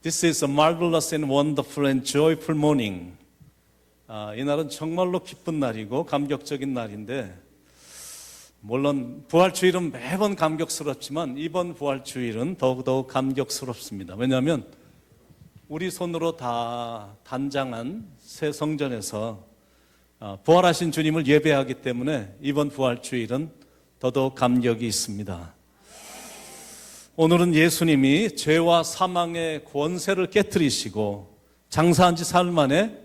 This is a marvelous and wonderful and joyful morning. 이날은 정말로 기쁜 날이고 감격적인 날인데, 물론 부활주일은 매번 감격스럽지만 이번 부활주일은 더욱더욱 감격스럽습니다. 왜냐하면 우리 손으로 다 단장한 새 성전에서 부활하신 주님을 예배하기 때문에 이번 부활주일은 더더욱 감격이 있습니다. 오늘은 예수님이 죄와 사망의 권세를 깨뜨리시고 장사한 지 사흘 만에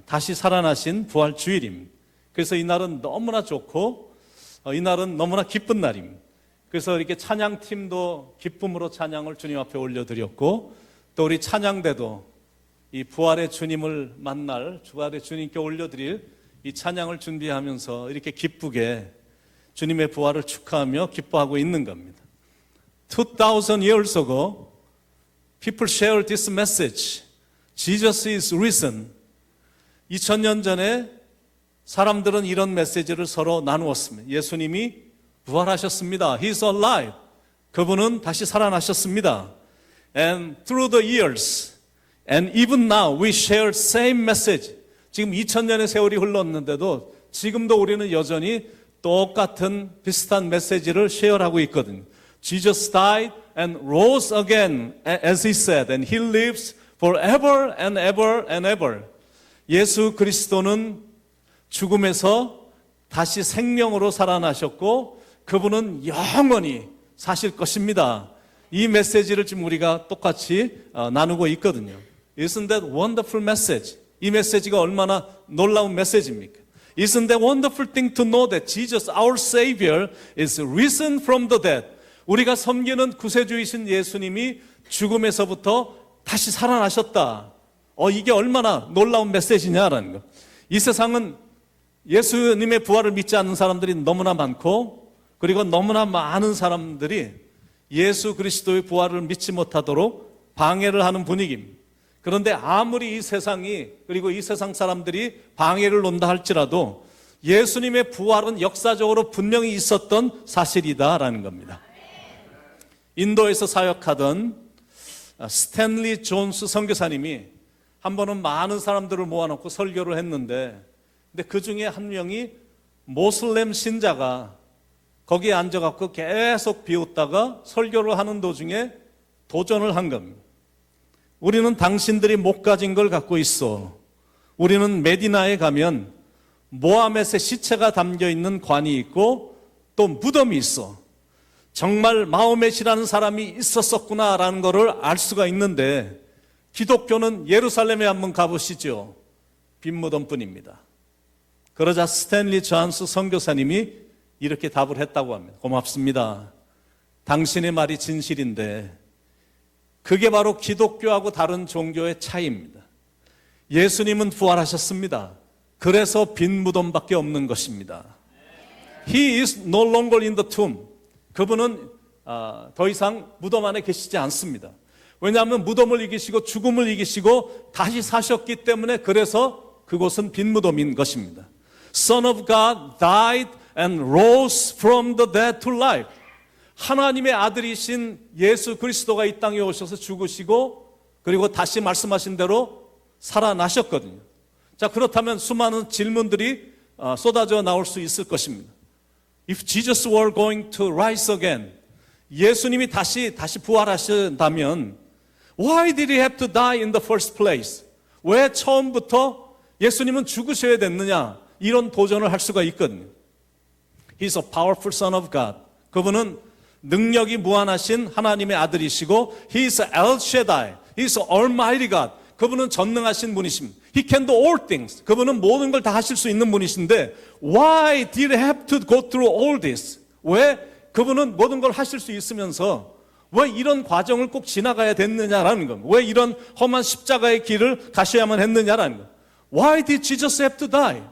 다시 살아나신 부활주일입니다. 그래서 이날은 너무나 좋고 이날은 너무나 기쁜 날입니다. 그래서 이렇게 찬양팀도 기쁨으로 찬양을 주님 앞에 올려드렸고, 또 우리 찬양대도 이 부활의 주님을 만날 부활의 주님께 올려드릴 이 찬양을 준비하면서 이렇게 기쁘게 주님의 부활을 축하하며 기뻐하고 있는 겁니다. 2000 years ago, people shared this message. Jesus is risen. 2000년 전에 사람들은 이런 메시지를 서로 나누었습니다. 예수님이 부활하셨습니다. He is alive. 그분은 다시 살아나셨습니다. And through the years, and even now, we share same message. 지금 2000년의 세월이 흘렀는데도 지금도 우리는 여전히 똑같은 비슷한 메시지를 쉐어하고 있거든요. Jesus died and rose again, as he said, and he lives forever and ever and ever. 예수 그리스도는 죽음에서 다시 생명으로 살아나셨고 그분은 영원히 사실 것입니다. 이 메시지를 지금 우리가 똑같이 나누고 있거든요. Isn't that wonderful message? 이 메시지가 얼마나 놀라운 메시지입니까? Isn't that wonderful thing to know that Jesus, our Savior, is risen from the dead? 우리가 섬기는 구세주이신 예수님이 죽음에서부터 다시 살아나셨다. 이게 얼마나 놀라운 메시지냐라는 거. 이 세상은 예수님의 부활을 믿지 않는 사람들이 너무나 많고, 그리고 너무나 많은 사람들이 예수 그리스도의 부활을 믿지 못하도록 방해를 하는 분위기입니다. 그런데 아무리 이 세상이, 그리고 이 세상 사람들이 방해를 논다 할지라도 예수님의 부활은 역사적으로 분명히 있었던 사실이다라는 겁니다. 인도에서 사역하던 스탠리 존스 선교사님이 한 번은 많은 사람들을 모아놓고 설교를 했는데, 근데 그 중에 한 명이 모슬렘 신자가 거기에 앉아갖고 계속 비웃다가 설교를 하는 도중에 도전을 한 겁니다. 우리는 당신들이 못 가진 걸 갖고 있어. 우리는 메디나에 가면 모하멧의 시체가 담겨있는 관이 있고 또 무덤이 있어. 정말 마호멧이라는 사람이 있었었구나라는 것을 알 수가 있는데, 기독교는 예루살렘에 한번 가보시죠. 빈 무덤뿐입니다. 그러자 스탠리 존스 선교사님이 이렇게 답을 했다고 합니다. 고맙습니다. 당신의 말이 진실인데 그게 바로 기독교하고 다른 종교의 차이입니다. 예수님은 부활하셨습니다. 그래서 빈 무덤밖에 없는 것입니다. He is no longer in the tomb. 그분은 더 이상 무덤 안에 계시지 않습니다. 왜냐하면 무덤을 이기시고 죽음을 이기시고 다시 사셨기 때문에, 그래서 그곳은 빈 무덤인 것입니다. Son of God died and rose from the dead to life. 하나님의 아들이신 예수 그리스도가 이 땅에 오셔서 죽으시고 그리고 다시 말씀하신 대로 살아나셨거든요. 자, 그렇다면 수많은 질문들이 쏟아져 나올 수 있을 것입니다. If Jesus were going to rise again, 예수님이 다시 부활하신다면 Why did he have to die in the first place? 왜 처음부터 예수님은 죽으셔야 됐느냐? 이런 도전을 할 수가 있거든요. He's a powerful son of God. 그분은 능력이 무한하신 하나님의 아들이시고 He is El Shaddai. He is Almighty God. 그분은 전능하신 분이십니다. He can do all things. 그분은 모든 걸 다 하실 수 있는 분이신데 Why did he have to go through all this? 왜 그분은 모든 걸 하실 수 있으면서 왜 이런 과정을 꼭 지나가야 됐느냐라는 겁니다. 왜 이런 험한 십자가의 길을 가셔야만 했느냐라는 겁니다. Why did Jesus have to die?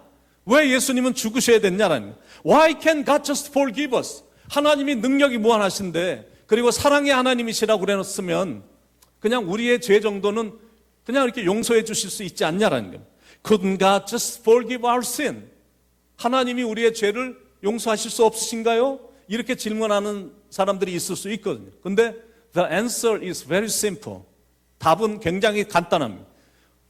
왜 예수님은 죽으셔야 됐냐라는 겁니다. Why can God just forgive us? 하나님이 능력이 무한하신데, 그리고 사랑의 하나님이시라고 그래놓으면 그냥 우리의 죄 정도는 그냥 이렇게 용서해 주실 수 있지 않냐라는 겁니다. Couldn't God just forgive our sin? 하나님이 우리의 죄를 용서하실 수 없으신가요? 이렇게 질문하는 사람들이 있을 수 있거든요. 근데 the answer is very simple. 답은 굉장히 간단합니다.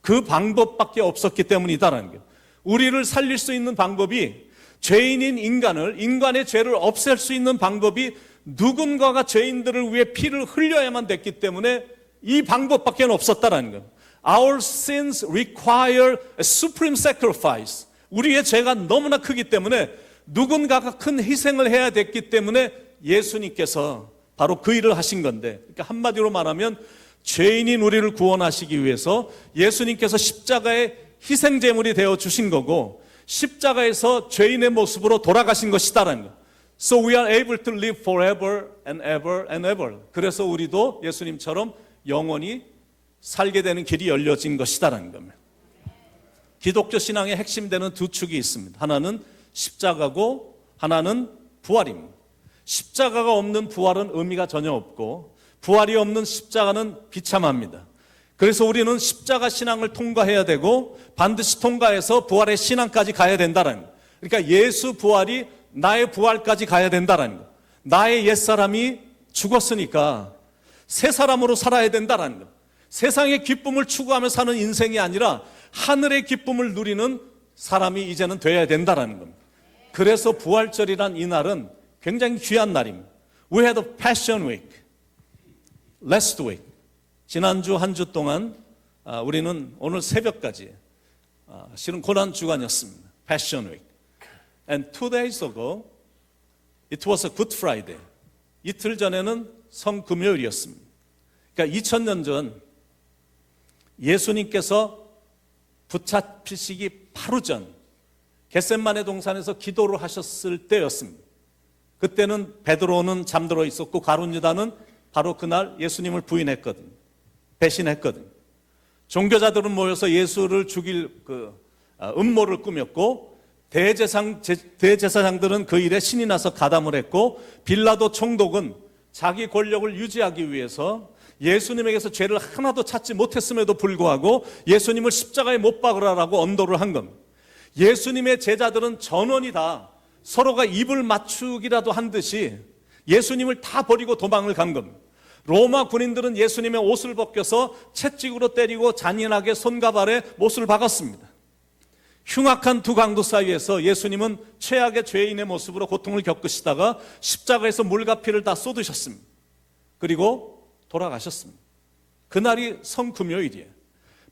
그 방법밖에 없었기 때문이다라는 거예요. 우리를 살릴 수 있는 방법이, 죄인인 인간의 죄를 없앨 수 있는 방법이 누군가가 죄인들을 위해 피를 흘려야만 됐기 때문에 이 방법밖에 없었다라는 거예요. Our sins require a supreme sacrifice. 우리의 죄가 너무나 크기 때문에 누군가가 큰 희생을 해야 됐기 때문에 예수님께서 바로 그 일을 하신 건데, 그러니까 한마디로 말하면 죄인인 우리를 구원하시기 위해서 예수님께서 십자가의 희생제물이 되어 주신 거고, 십자가에서 죄인의 모습으로 돌아가신 것이다라는 거예요. So we are able to live forever and ever and ever. 그래서 우리도 예수님처럼 영원히 살게 되는 길이 열려진 것이다라는 겁니다. 기독교 신앙의 핵심 되는 두 축이 있습니다. 하나는 십자가고 하나는 부활입니다. 십자가가 없는 부활은 의미가 전혀 없고, 부활이 없는 십자가는 비참합니다. 그래서 우리는 십자가 신앙을 통과해야 되고 반드시 통과해서 부활의 신앙까지 가야 된다는 거예요. 그러니까 예수 부활이 나의 부활까지 가야 된다는 거예요. 나의 옛사람이 죽었으니까 새 사람으로 살아야 된다는 거예요. 세상의 기쁨을 추구하며 사는 인생이 아니라 하늘의 기쁨을 누리는 사람이 이제는 되어야 된다는 겁니다. 그래서 부활절이란 이 날은 굉장히 귀한 날입니다. We had a Passion Week last week. 지난주 한 주 동안 우리는 오늘 새벽까지 실은 고난 주간이었습니다. Passion Week. And 2 days ago it was a Good Friday. 이틀 전에는 성금요일이었습니다. 그러니까 2000년 전 예수님께서 붙잡히시기 바로 전 겟세마네 동산에서 기도를 하셨을 때였습니다. 그때는 베드로는 잠들어 있었고 가룟 유다는 바로 그날 예수님을 부인했거든요. 배신했거든요. 종교자들은 모여서 예수를 죽일 음모를 꾸몄고, 대제사장들은 그 일에 신이 나서 가담을 했고, 빌라도 총독은 자기 권력을 유지하기 위해서 예수님에게서 죄를 하나도 찾지 못했음에도 불구하고 예수님을 십자가에 못 박으라고 언도를 한 겁니다. 예수님의 제자들은 전원이 다 서로가 입을 맞추기라도 한 듯이 예수님을 다 버리고 도망을 간 겁니다. 로마 군인들은 예수님의 옷을 벗겨서 채찍으로 때리고 잔인하게 손과 발에 못을 박았습니다. 흉악한 두 강도 사이에서 예수님은 최악의 죄인의 모습으로 고통을 겪으시다가 십자가에서 물과 피를 다 쏟으셨습니다. 그리고 돌아가셨습니다. 그날이 성금요일이에요.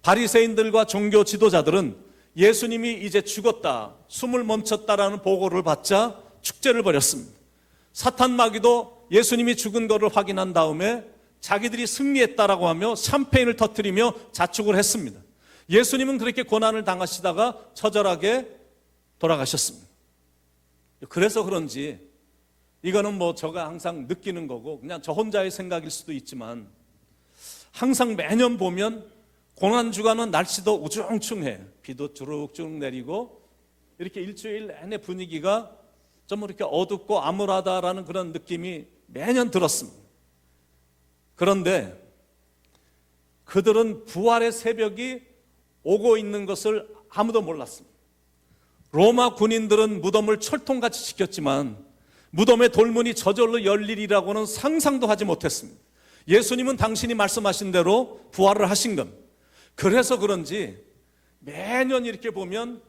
바리새인들과 종교 지도자들은 예수님이 이제 죽었다, 숨을 멈췄다라는 보고를 받자 축제를 벌였습니다. 사탄 마귀도 예수님이 죽은 것을 확인한 다음에 자기들이 승리했다라고 하며 샴페인을 터뜨리며 자축을 했습니다. 예수님은 그렇게 고난을 당하시다가 처절하게 돌아가셨습니다. 그래서 그런지 이거는 제가 항상 느끼는 거고 그냥 저 혼자의 생각일 수도 있지만, 항상 매년 보면 고난주간은 날씨도 우중충해, 비도 주룩주룩 내리고 이렇게 일주일 내내 분위기가 좀 이렇게 어둡고 암울하다라는 그런 느낌이 매년 들었습니다. 그런데 그들은 부활의 새벽이 오고 있는 것을 아무도 몰랐습니다. 로마 군인들은 무덤을 철통같이 지켰지만 무덤의 돌문이 저절로 열리리라고는 상상도 하지 못했습니다. 예수님은 당신이 말씀하신 대로 부활을 하신 겁니다. 그래서 그런지 매년 이렇게 보면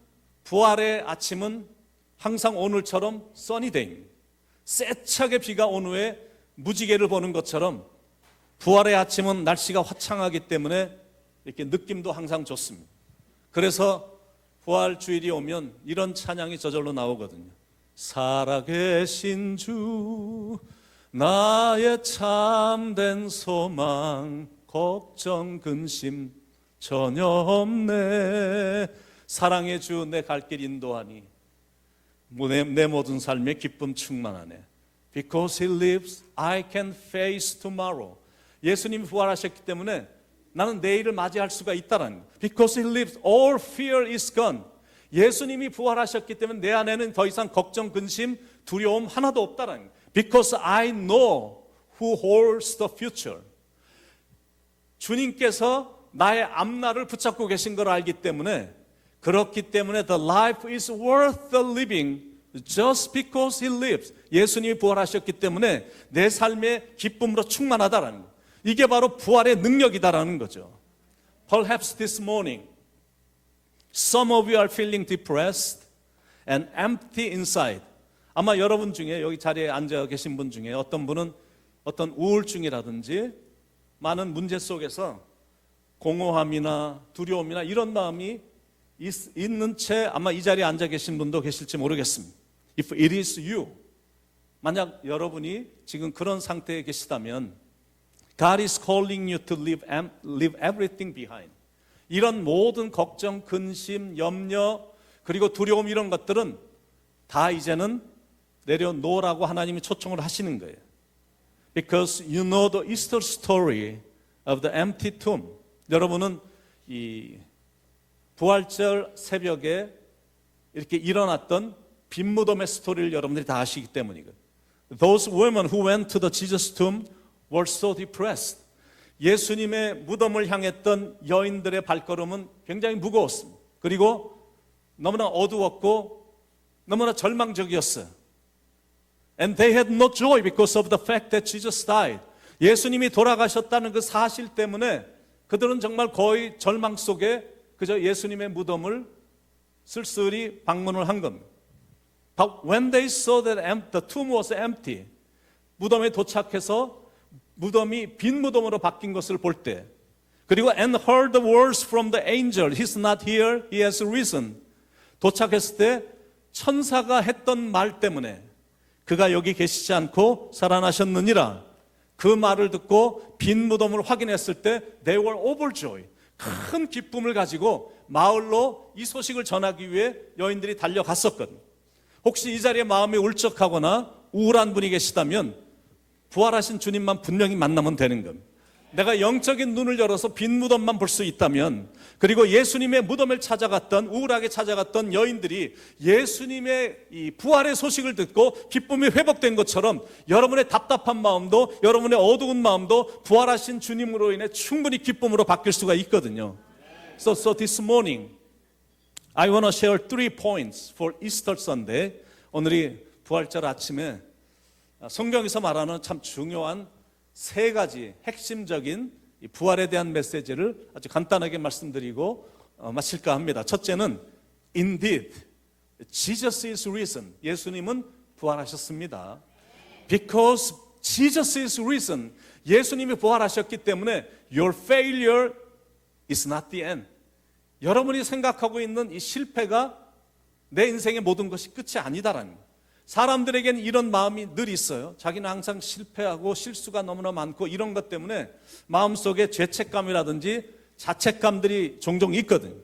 부활의 아침은 항상 오늘처럼 써니데이입니다. 세차게 비가 온 후에 무지개를 보는 것처럼 부활의 아침은 날씨가 화창하기 때문에 이렇게 느낌도 항상 좋습니다. 그래서 부활 주일이 오면 이런 찬양이 저절로 나오거든요. 살아계신 주, 나의 참된 소망, 걱정 근심 전혀 없네. 사랑의 주 내 갈 길 인도하니 내 모든 삶에 기쁨 충만하네. Because he lives, I can face tomorrow. 예수님이 부활하셨기 때문에 나는 내일을 맞이할 수가 있다라는 거예요. Because he lives, all fear is gone. 예수님이 부활하셨기 때문에 내 안에는 더 이상 걱정, 근심, 두려움 하나도 없다라는 거예요. Because I know who holds the future. 주님께서 나의 앞날을 붙잡고 계신 걸 알기 때문에, 그렇기 때문에 the life is worth the living just because he lives. 예수님이 부활하셨기 때문에 내 삶의 기쁨으로 충만하다라는 거예요. 이게 바로 부활의 능력이다라는 거죠. Perhaps this morning some of you are feeling depressed and empty inside. 아마 여러분 중에 여기 자리에 앉아 계신 분 중에 어떤 분은 어떤 우울증이라든지 많은 문제 속에서 공허함이나 두려움이나 이런 마음이 있는 채 아마 이 자리에 앉아 계신 분도 계실지 모르겠습니다. If it is you, 만약 여러분이 지금 그런 상태에 계시다면 God is calling you to leave everything behind. 이런 모든 걱정, 근심, 염려, 그리고 두려움 이런 것들은 다 이제는 내려놓으라고 하나님이 초청을 하시는 거예요. Because you know the Easter story of the empty tomb. 여러분은 이 부활절 새벽에 이렇게 일어났던 빈 무덤의 스토리를 여러분들이 다 아시기 때문이거든요. Those women who went to the Jesus tomb were so depressed. 예수님의 무덤을 향했던 여인들의 발걸음은 굉장히 무거웠습니다. 그리고 너무나 어두웠고 너무나 절망적이었어요. And they had no joy because of the fact that Jesus died. 예수님이 돌아가셨다는 그 사실 때문에 그들은 정말 거의 절망 속에 그저 예수님의 무덤을 쓸쓸히 방문을 한 겁니다. But when they saw that the tomb was empty, 무덤에 도착해서 무덤이 빈 무덤으로 바뀐 것을 볼 때, 그리고 and heard the words from the angel, he's not here, he has risen. 도착했을 때 천사가 했던 말 때문에 그가 여기 계시지 않고 살아나셨느니라, 그 말을 듣고 빈 무덤을 확인했을 때 they were overjoyed. 큰 기쁨을 가지고 마을로 이 소식을 전하기 위해 여인들이 달려갔었거든요. 혹시 이 자리에 마음이 울적하거나 우울한 분이 계시다면 부활하신 주님만 분명히 만나면 되는 겁니다. 내가 영적인 눈을 열어서 빈 무덤만 볼 수 있다면, 그리고 예수님의 무덤을 찾아갔던, 우울하게 찾아갔던 여인들이 예수님의 이 부활의 소식을 듣고 기쁨이 회복된 것처럼 여러분의 답답한 마음도, 여러분의 어두운 마음도 부활하신 주님으로 인해 충분히 기쁨으로 바뀔 수가 있거든요. So this morning I want to share 3 points for Easter Sunday. 오늘이 부활절 아침에 성경에서 말하는 참 중요한 3가지 핵심적인 부활에 대한 메시지를 아주 간단하게 말씀드리고 마칠까 합니다. 첫째는 Indeed, Jesus is risen. 예수님은 부활하셨습니다. Because Jesus is risen. 예수님이 부활하셨기 때문에 Your failure is not the end. 여러분이 생각하고 있는 이 실패가 내 인생의 모든 것이 끝이 아니다라는 거예요. 사람들에게는 이런 마음이 늘 있어요. 자기는 항상 실패하고 실수가 너무나 많고 이런 것 때문에 마음속에 죄책감이라든지 자책감들이 종종 있거든요.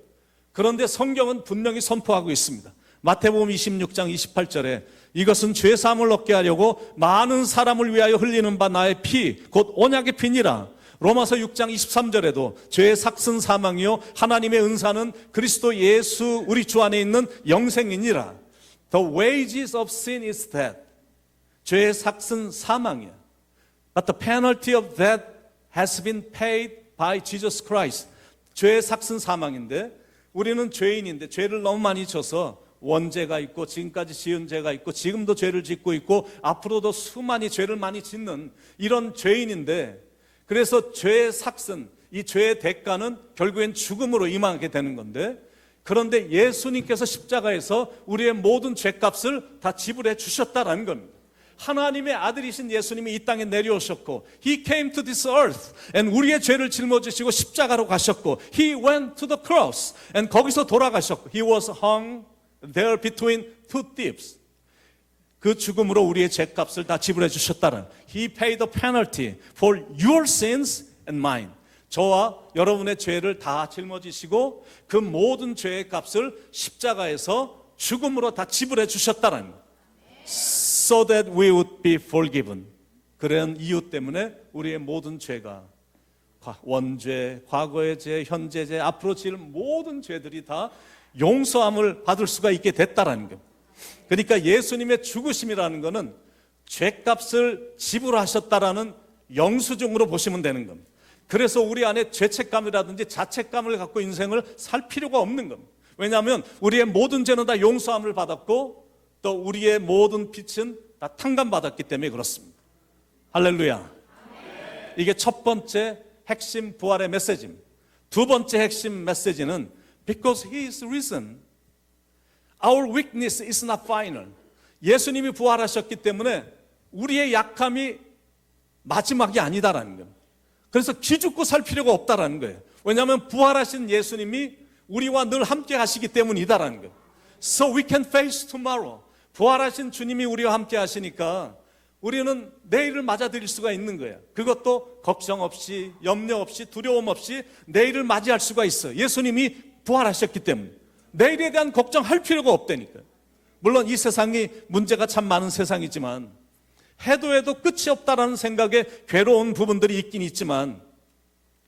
그런데 성경은 분명히 선포하고 있습니다. 마태복음 26장 28절에 이것은 죄사함을 얻게 하려고 많은 사람을 위하여 흘리는 바 나의 피, 곧 언약의 피니라. 로마서 6장 23절에도 죄의 삭슨 사망이요 하나님의 은사는 그리스도 예수 우리 주 안에 있는 영생이니라. The wages of sin is death. 죄의 삭슨 사망이야. But the penalty of that has been paid by Jesus Christ. 죄의 삭슨 사망인데 우리는 죄인인데 죄를 너무 많이 져서 원죄가 있고 지금까지 지은 죄가 있고 지금도 죄를 짓고 있고 앞으로도 수많이 죄를 많이 짓는 이런 죄인인데, 그래서 죄의 삭슨, 이 죄의 대가는 결국엔 죽음으로 임하게 되는 건데, 그런데 예수님께서 십자가에서 우리의 모든 죄값을 다 지불해 주셨다라는 겁니다. 하나님의 아들이신 예수님이 이 땅에 내려오셨고 He came to this earth and 우리의 죄를 짊어지시고 십자가로 가셨고 He went to the cross and 거기서 돌아가셨고 He was hung there between two thieves. 그 죽음으로 우리의 죄값을 다 지불해 주셨다는, He paid the penalty for your sins and mine. 저와 여러분의 죄를 다 짊어지시고 그 모든 죄의 값을 십자가에서 죽음으로 다 지불해 주셨다는 거예요. So that we would be forgiven. 그런 이유 때문에 우리의 모든 죄가, 원죄, 과거의 죄, 현재 죄, 앞으로 지을 모든 죄들이 다 용서함을 받을 수가 있게 됐다라는 거예요. 그러니까 예수님의 죽으심이라는 것은 죄값을 지불하셨다라는 영수증으로 보시면 되는 겁니다. 그래서 우리 안에 죄책감이라든지 자책감을 갖고 인생을 살 필요가 없는 겁니다. 왜냐하면 우리의 모든 죄는 다 용서함을 받았고 또 우리의 모든 빛은 다 탕감받았기 때문에 그렇습니다. 할렐루야. 이게 첫 번째 핵심 부활의 메시지입니다. 두 번째 핵심 메시지는 Because He is risen, our weakness is not final. 예수님이 부활하셨기 때문에 우리의 약함이 마지막이 아니다라는 거예요. 그래서 기죽고 살 필요가 없다라는 거예요. 왜냐하면 부활하신 예수님이 우리와 늘 함께 하시기 때문이다라는 거예요. So we can face tomorrow. 부활하신 주님이 우리와 함께 하시니까 우리는 내일을 맞아들일 수가 있는 거예요. 그것도 걱정 없이, 염려 없이, 두려움 없이 내일을 맞이할 수가 있어요. 예수님이 부활하셨기 때문에 내일에 대한 걱정할 필요가 없다니까요. 물론 이 세상이 문제가 참 많은 세상이지만 해도 끝이 없다라는 생각에 괴로운 부분들이 있긴 있지만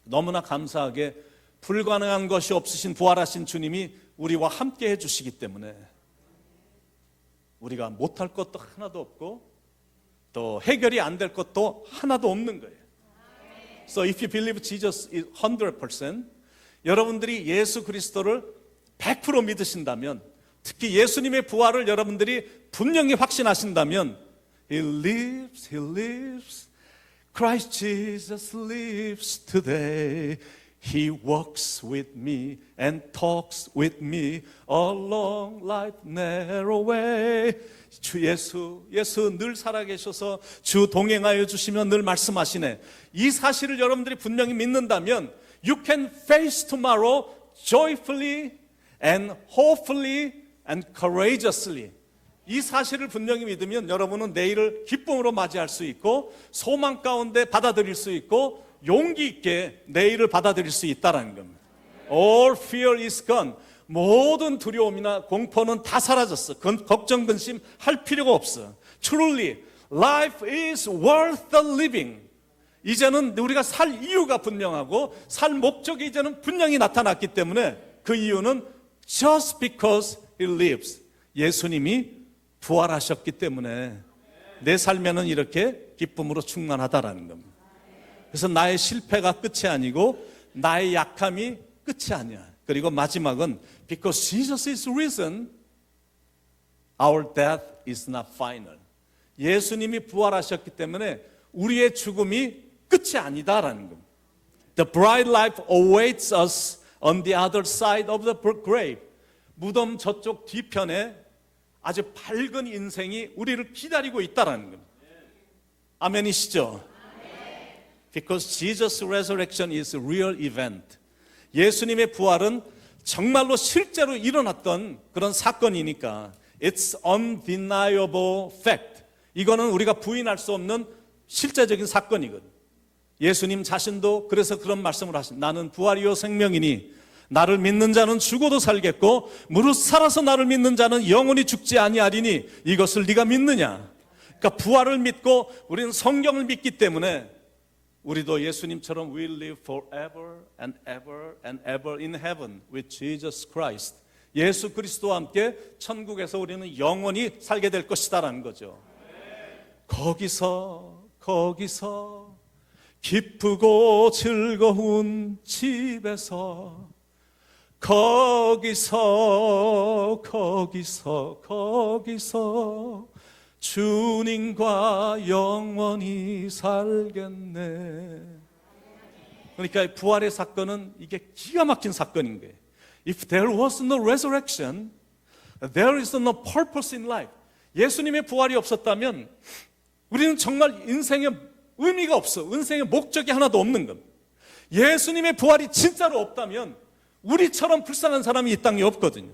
너무나 감사하게 불가능한 것이 없으신 부활하신 주님이 우리와 함께 해주시기 때문에 우리가 못할 것도 하나도 없고 또 해결이 안 될 것도 하나도 없는 거예요. So if you believe Jesus is 100%, 여러분들이 예수 그리스도를 100% 믿으신다면, 특히 예수님의 부활을 여러분들이 분명히 확신하신다면 He lives, He lives. Christ Jesus lives today. He walks with me and talks with me along life's narrow way. 주 예수 늘 살아계셔서 주 동행하여 주시며 늘 말씀하시네. 이 사실을 여러분들이 분명히 믿는다면 You can face tomorrow joyfully and hopefully and courageously. 이 사실을 분명히 믿으면 여러분은 내일을 기쁨으로 맞이할 수 있고 소망 가운데 받아들일 수 있고 용기 있게 내일을 받아들일 수 있다는 겁니다. All fear is gone. 모든 두려움이나 공포는 다 사라졌어. 걱정, 근심 할 필요가 없어. Truly, life is worth the living. 이제는 우리가 살 이유가 분명하고 살 목적이 이제는 분명히 나타났기 때문에 그 이유는 just because He lives. 예수님이 부활하셨기 때문에 내 삶에는 이렇게 기쁨으로 충만하다라는 겁니다. 그래서 나의 실패가 끝이 아니고 나의 약함이 끝이 아니야. 그리고 마지막은 Because Jesus is risen, our death is not final. 예수님이 부활하셨기 때문에 우리의 죽음이 끝이 아니다라는 겁니다. The bright life awaits us on the other side of the grave. 무덤 저쪽 뒤편에 아주 밝은 인생이 우리를 기다리고 있다라는 겁니다. 아멘이시죠? Because Jesus' resurrection is a real event. 예수님의 부활은 정말로 실제로 일어났던 그런 사건이니까 It's undeniable fact. 이거는 우리가 부인할 수 없는 실제적인 사건이거든. 예수님 자신도 그래서 그런 말씀을 하십니다. 나는 부활이요 생명이니 나를 믿는 자는 죽어도 살겠고 무릇 살아서 나를 믿는 자는 영원히 죽지 아니하리니 이것을 네가 믿느냐. 그러니까 부활을 믿고 우리는 성경을 믿기 때문에 우리도 예수님처럼 We live forever and ever and ever in heaven with Jesus Christ. 예수 그리스도와 함께 천국에서 우리는 영원히 살게 될 것이다라는 거죠. 거기서 기쁘고 즐거운 집에서 거기서 주님과 영원히 살겠네. 그러니까 부활의 사건은 이게 기가 막힌 사건인 거예요. If there was no resurrection, there is no purpose in life. 예수님의 부활이 없었다면 우리는 정말 인생에 의미가 없어. 인생의 목적이 하나도 없는 겁니다. 예수님의 부활이 진짜로 없다면 우리처럼 불쌍한 사람이 이 땅에 없거든요.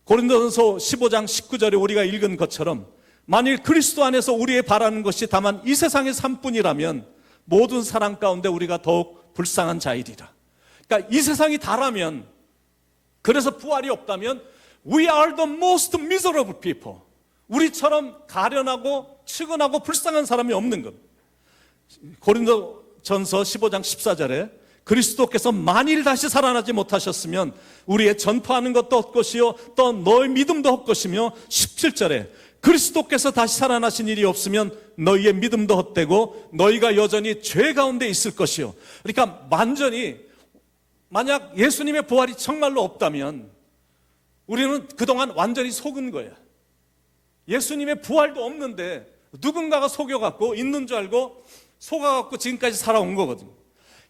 고린도전서 15장 19절에 우리가 읽은 것처럼 만일 그리스도 안에서 우리의 바라는 것이 다만 이 세상의 삶뿐이라면 모든 사람 가운데 우리가 더욱 불쌍한 자이리라. 그러니까 이 세상이 다라면, 그래서 부활이 없다면 We are the most miserable people. 우리처럼 가련하고 측은하고 불쌍한 사람이 없는 것. 고린도전서 15장 14절에 그리스도께서 만일 다시 살아나지 못하셨으면 우리의 전파하는 것도 헛것이요 또 너의 믿음도 헛것이며 17절에 그리스도께서 다시 살아나신 일이 없으면 너희의 믿음도 헛되고 너희가 여전히 죄 가운데 있을 것이요. 그러니까 완전히 만약 예수님의 부활이 정말로 없다면 우리는 그동안 완전히 속은 거야. 예수님의 부활도 없는데 누군가가 속여갖고 있는 줄 알고 속아갖고 지금까지 살아온 거거든요.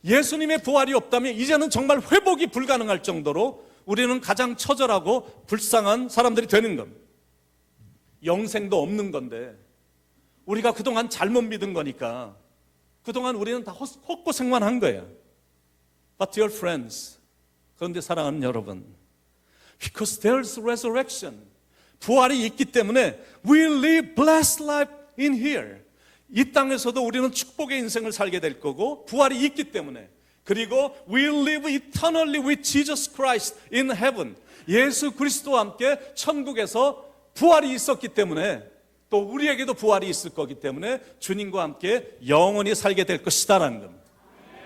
예수님의 부활이 없다면 이제는 정말 회복이 불가능할 정도로 우리는 가장 처절하고 불쌍한 사람들이 되는 겁니다. 영생도 없는 건데 우리가 그동안 잘못 믿은 거니까 그동안 우리는 다 헛고생만 한 거예요. But dear friends, 그런데 사랑하는 여러분, because there's resurrection, 부활이 있기 때문에 we live blessed life in here. 이 땅에서도 우리는 축복의 인생을 살게 될 거고 부활이 있기 때문에, 그리고 we live eternally with Jesus Christ in heaven. 예수 그리스도와 함께 천국에서 부활이 있었기 때문에 또 우리에게도 부활이 있을 거기 때문에 주님과 함께 영원히 살게 될 것이다라는 겁니다.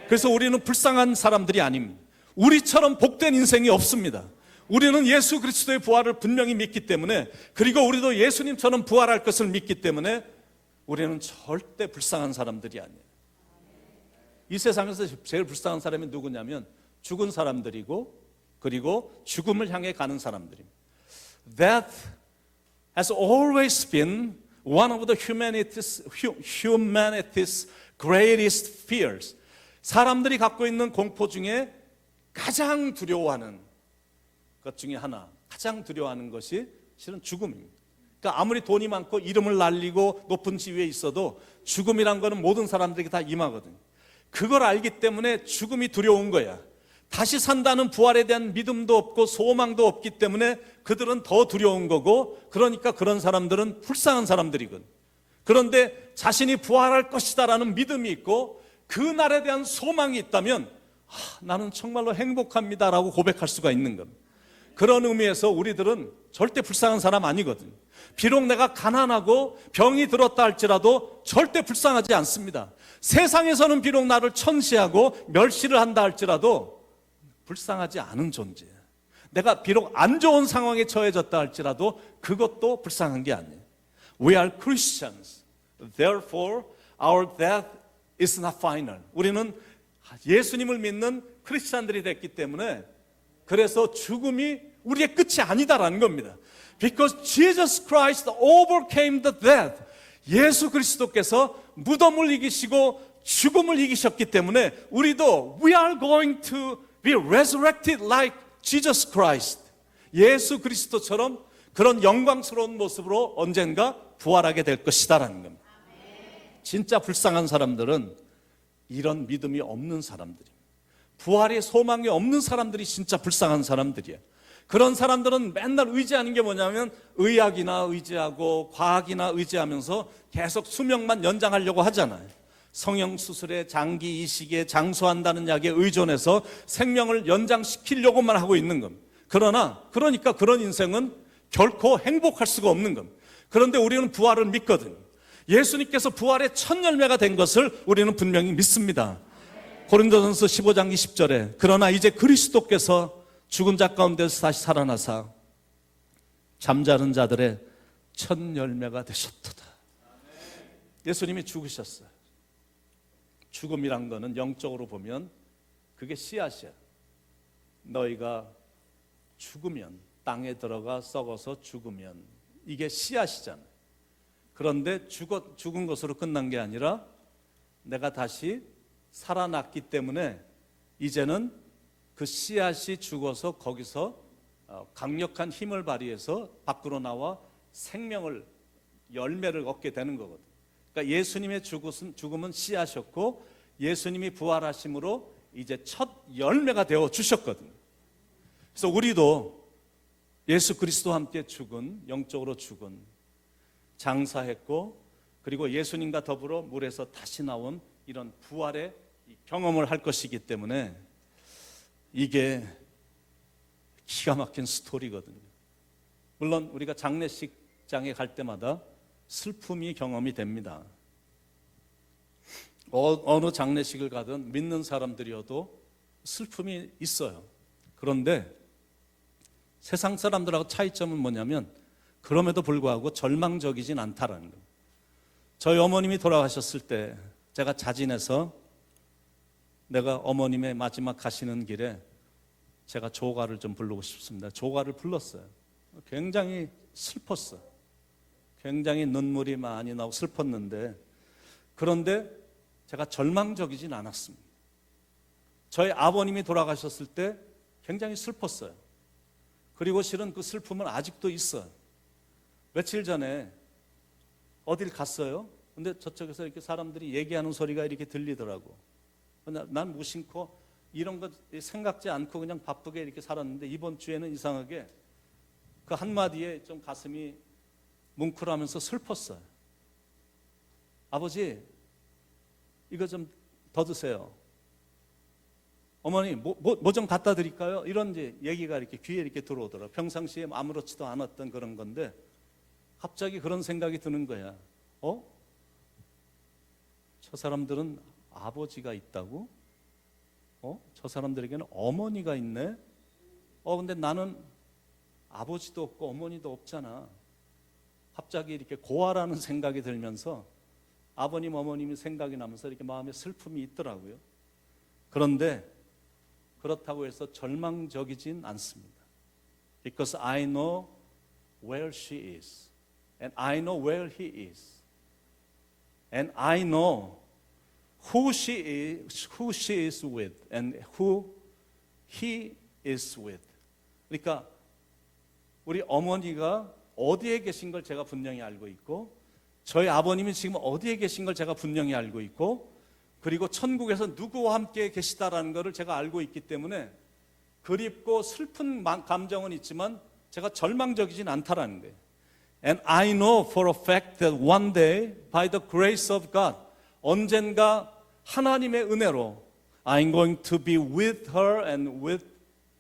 그래서 우리는 불쌍한 사람들이 아닙니다. 우리처럼 복된 인생이 없습니다. 우리는 예수 그리스도의 부활을 분명히 믿기 때문에, 그리고 우리도 예수님처럼 부활할 것을 믿기 때문에 우리는 절대 불쌍한 사람들이 아니에요. 이 세상에서 제일 불쌍한 사람이 누구냐면 죽은 사람들이고 그리고 죽음을 향해 가는 사람들입니다. That has always been one of the humanity's greatest fears. 사람들이 갖고 있는 공포 중에 가장 두려워하는 것 중에 하나, 가장 두려워하는 것이 실은 죽음입니다. 그러니까 아무리 돈이 많고 이름을 날리고 높은 지위에 있어도 죽음이란 거는 모든 사람들에게 다 임하거든요. 그걸 알기 때문에 죽음이 두려운 거야. 다시 산다는 부활에 대한 믿음도 없고 소망도 없기 때문에 그들은 더 두려운 거고, 그러니까 그런 사람들은 불쌍한 사람들이거든. 그런데 자신이 부활할 것이다라는 믿음이 있고 그 날에 대한 소망이 있다면 나는 정말로 행복합니다라고 고백할 수가 있는 겁니다. 그런 의미에서 우리들은 절대 불쌍한 사람 아니거든요. 비록 내가 가난하고 병이 들었다 할지라도 절대 불쌍하지 않습니다. 세상에서는 비록 나를 천시하고 멸시를 한다 할지라도 불쌍하지 않은 존재예요. 내가 비록 안 좋은 상황에 처해졌다 할지라도 그것도 불쌍한 게 아니에요. We are Christians. Therefore, our death is not final. 우리는 예수님을 믿는 크리스찬들이 됐기 때문에 그래서 죽음이 우리의 끝이 아니다라는 겁니다. Because Jesus Christ overcame the death. 예수 그리스도께서 무덤을 이기시고 죽음을 이기셨기 때문에 우리도 we are going to be resurrected like Jesus Christ. 예수 그리스도처럼 그런 영광스러운 모습으로 언젠가 부활하게 될 것이다라는 겁니다. 진짜 불쌍한 사람들은 이런 믿음이 없는 사람들입니다. 부활의 소망이 없는 사람들이 진짜 불쌍한 사람들이에요. 그런 사람들은 맨날 의지하는 게 뭐냐면 의학이나 의지하고 과학이나 의지하면서 계속 수명만 연장하려고 하잖아요. 성형수술에 장기 이식에 장수한다는 약에 의존해서 생명을 연장시키려고만 하고 있는 겁니다. 그러니까 그런 인생은 결코 행복할 수가 없는 겁니다. 그런데 우리는 부활을 믿거든요. 예수님께서 부활의 첫 열매가 된 것을 우리는 분명히 믿습니다. 고린도전서 15장 20절에 그러나 이제 그리스도께서 죽은 자 가운데서 다시 살아나사 잠자는 자들의 첫 열매가 되셨도다. 예수님이 죽으셨어요. 죽음이란 거는 영적으로 보면 그게 씨앗이야. 너희가 죽으면, 땅에 들어가 썩어서 죽으면 이게 씨앗이잖아요. 그런데 죽은 것으로 끝난 게 아니라 내가 다시 살아났기 때문에 이제는 그 씨앗이 죽어서 거기서 강력한 힘을 발휘해서 밖으로 나와 생명을, 열매를 얻게 되는 거거든요. 그러니까 예수님의 죽음은 씨앗이었고 예수님이 부활하심으로 이제 첫 열매가 되어 주셨거든요. 그래서 우리도 예수 그리스도와 함께 죽은, 영적으로 죽은, 장사했고 그리고 예수님과 더불어 물에서 다시 나온 이런 부활의 경험을 할 것이기 때문에 이게 기가 막힌 스토리거든요. 물론 우리가 장례식장에 갈 때마다 슬픔이 경험이 됩니다. 어느 장례식을 가든 믿는 사람들이어도 슬픔이 있어요. 그런데 세상 사람들하고 차이점은 뭐냐면 그럼에도 불구하고 절망적이진 않다라는 거예요. 저희 어머님이 돌아가셨을 때 제가 자진해서 내가 어머님의 마지막 가시는 길에 제가 조가를 좀 부르고 싶습니다. 조가를 불렀어요. 굉장히 슬펐어요. 굉장히 눈물이 많이 나고 슬펐는데, 그런데 제가 절망적이진 않았습니다. 저희 아버님이 돌아가셨을 때 굉장히 슬펐어요. 그리고 실은 그 슬픔은 아직도 있어요. 며칠 전에 어딜 갔어요? 근데 저쪽에서 이렇게 사람들이 얘기하는 소리가 이렇게 들리더라고. 난 무심코 이런 거 생각지 않고 그냥 바쁘게 이렇게 살았는데 이번 주에는 이상하게 그 한마디에 좀 가슴이 뭉클하면서 슬펐어요. 아버지, 이거 좀 더 드세요. 어머니, 뭐 좀 갖다 드릴까요? 이런 이제 얘기가 이렇게 귀에 이렇게 들어오더라고요. 평상시에 아무렇지도 않았던 그런 건데 갑자기 그런 생각이 드는 거야. 저 사람들은 아버지가 있다고? 저 사람들에게는 어머니가 있네? 근데 나는 아버지도 없고 어머니도 없잖아. 갑자기 이렇게 고아라는 생각이 들면서 아버님, 어머님이 생각이 나면서 이렇게 마음에 슬픔이 있더라고요. 그런데 그렇다고 해서 절망적이진 않습니다. Because I know where she is. And I know where he is. And I know who she is with. And who he is with. 그러니까 우리 어머니가 어디에 계신 걸 제가 분명히 알고 있고 저희 아버님이 지금 어디에 계신 걸 제가 분명히 알고 있고 그리고 천국에서 누구와 함께 계시다라는 것을 제가 알고 있기 때문에 그립고 슬픈 감정은 있지만 제가 절망적이진 않다라는 거예요. And I know for a fact that one day by the grace of God 언젠가 하나님의 은혜로 I'm going to be with her and with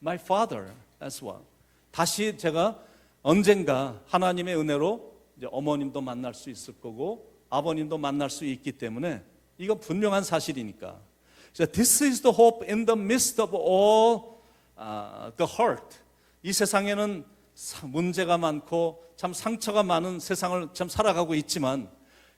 my father as well. 다시 제가 언젠가 하나님의 은혜로 이제 어머님도 만날 수 있을 거고 아버님도 만날 수 있기 때문에 이건 분명한 사실이니까. So this is the hope in the midst of all the hurt. 이 세상에는 문제가 많고 참 상처가 많은 세상을 참 살아가고 있지만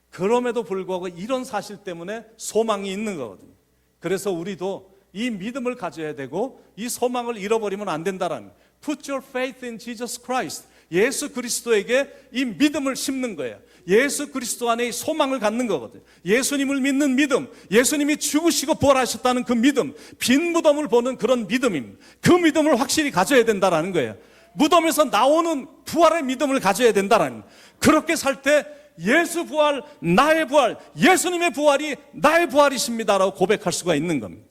그럼에도 불구하고 이런 사실 때문에 소망이 있는 거거든요. 그래서 우리도 이 믿음을 가져야 되고 이 소망을 잃어버리면 안 된다라는 Put your faith in Jesus Christ. 예수 그리스도에게 이 믿음을 심는 거예요. 예수 그리스도 안에 이 소망을 갖는 거거든요. 예수님을 믿는 믿음, 예수님이 죽으시고 부활하셨다는 그 믿음, 빈 무덤을 보는 그런 믿음입니다. 그 믿음을 확실히 가져야 된다는 거예요. 무덤에서 나오는 부활의 믿음을 가져야 된다는 거예요. 그렇게 살 때 예수 부활, 나의 부활, 예수님의 부활이 나의 부활이십니다라고 고백할 수가 있는 겁니다.